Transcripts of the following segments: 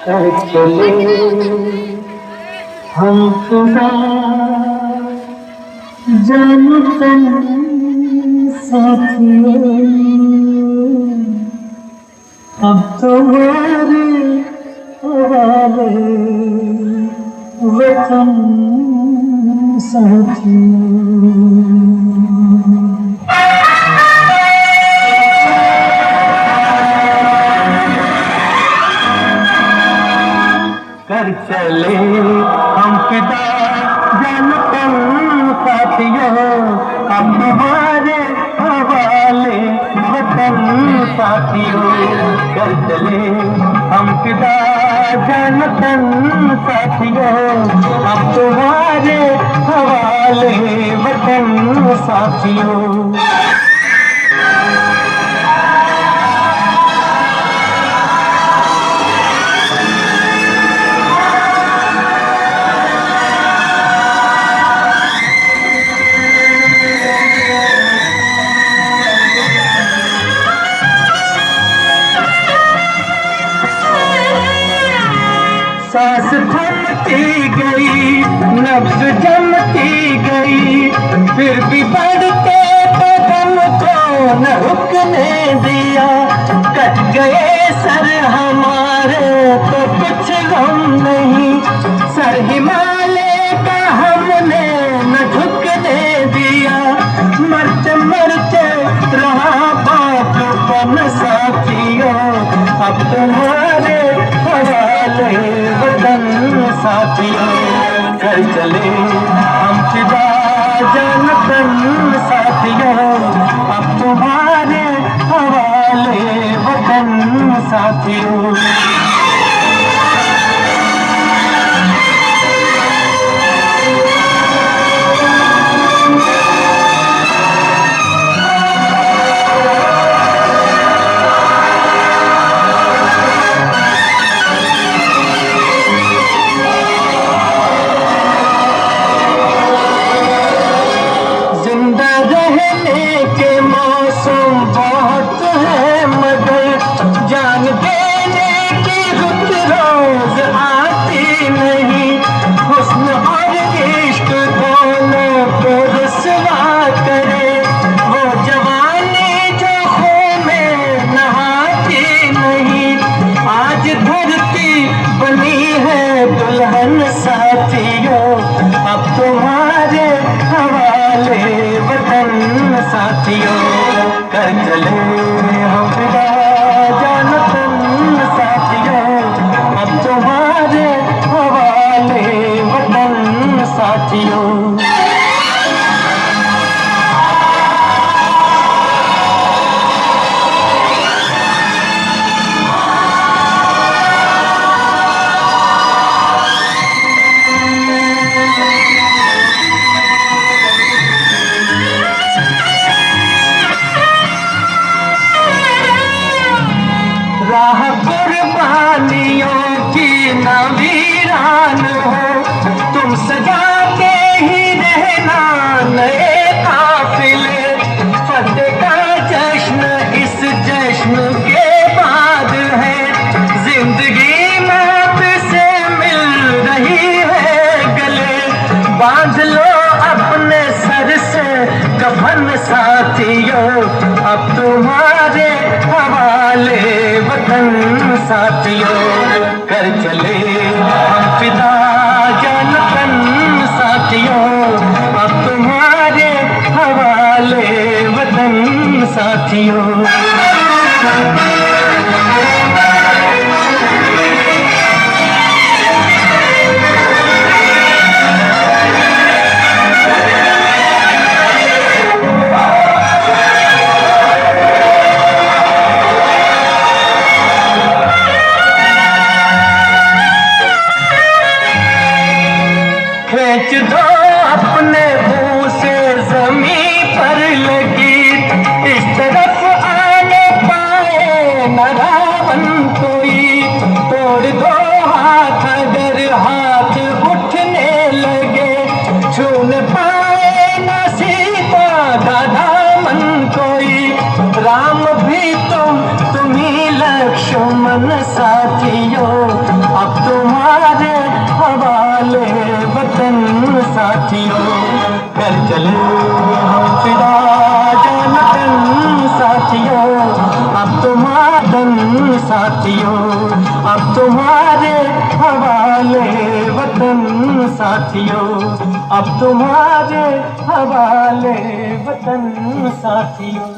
चले हम खुदा जानते साथियों, अब तुम्हारे हवाले वतन साथियों। कर चले हम फिदा जानते साथियों, अब तुम्हारे हवाले वतन साथियों। कर चले हम फिदा जानते साथियों, अब तुम्हारे हवाले वतन साथियों। सांस थमती गई, नब्ज जमती गई, फिर भी बढ़ते कदम को न रुकने दिया। कट गए सर हमारे तो कुछ गम नहीं, सर हिमालय का हमने न झुकने दिया। मरते मरते रहा बापन साथियों, अब तुम्हारे हवाले वतन साथियों। कर चले हम फिदा जानतन साथियों, अब तुम्हारे हवाले वतन साथियों। दुल्हन साथियों, अब तुम्हारे हवाले वतन साथियों। कर चले हम फिदा जानतन साथियों, अब तुम्हारे हवाले वतन साथियों। राह कुर्बानियों की न वीरान हो, तुम सजाते ही रहना नए काफिले। फतेह का जश्न इस जश्न के बाद है, जिंदगी मौत से मिल रही है गले। बांध लो अपने सर से कफन साथियों, अब तुम्हारे हवाले वतन साथियों। कर चले हम फिदा जानतन साथियों, अब तुम्हारे हवाले वतन साथियों। खींच दो अपने मुंह से जमीन पर लगी, इस तरफ आने पाए न रावण कोई। तोड़ दो हाथ अगर हाथ उठने लगे, छू न पाए न सीता का दामन कोई। राम भी तुम्ही लक्ष्मण साथियों, साथियों, कर चले हम फिदा जानतन साथियों, अब तुम्हारे साथियों, अब तुम्हारे हवाले वतन साथियों, अब तुम्हारे हवाले वतन साथियों।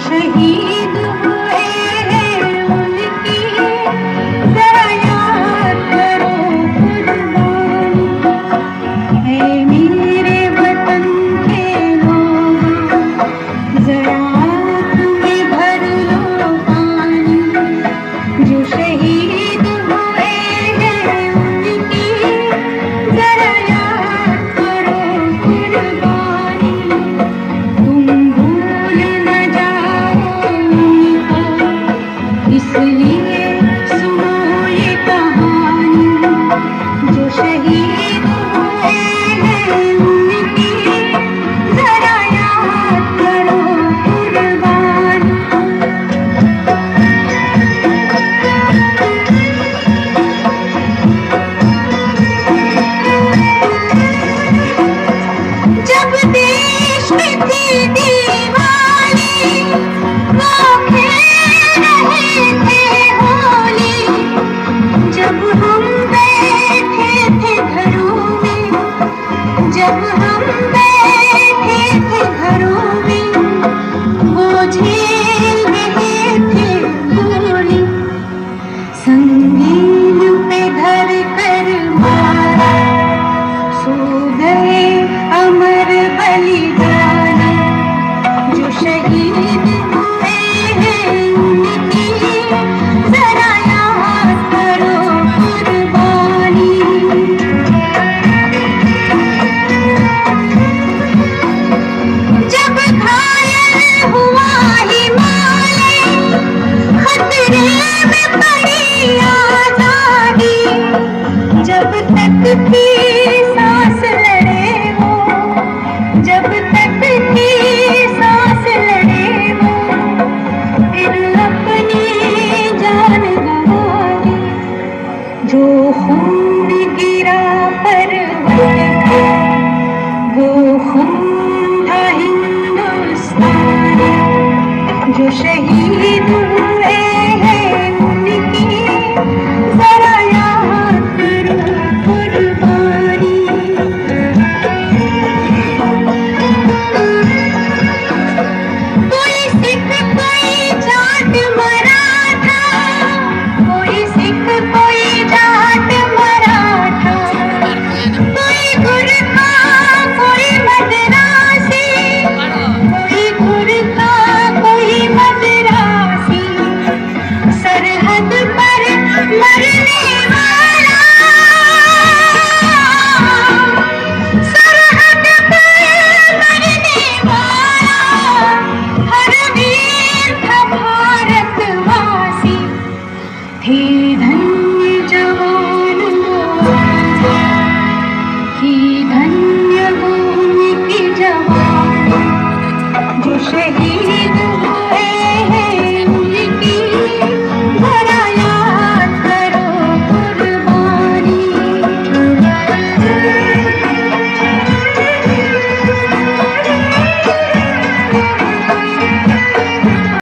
शहीद हुए हैं उनकी जरा याद करो कुर्बानी, है मेरे वतन के लोग जरा आँख में भर लो पानी, जो शहीद हुए हैं उनकी जरा याद करो कुर्बानी। तुम भूल न जाओ उनको, इसलिए सुनो ये कहानी, जो शहीद हुए हैं उनकी जरा याद करो कुर्बानी। जब देश में थी दीवाली, वो खेल रहे थे होली, जब हम बैठे थे घरों में, जब हम बैठे थे घरों में, वो झेल रहे थे गोली, संगीन पे धर कर मारा, सो गए अमर बलिदानी, जो शहीद हुए हैं उनकी जरा याद करो कुर्बानी। जब घायल हुआ हिमालय, खतरे में पड़ी आजादी, जब तक थी सांस लड़े वो, जब तक थी सांस लड़े वो, फिर अपनी जान गंवा दी, जो खून गिरा परवत पे, वो खून था हिंदुस्तानी, जो शहीद हुए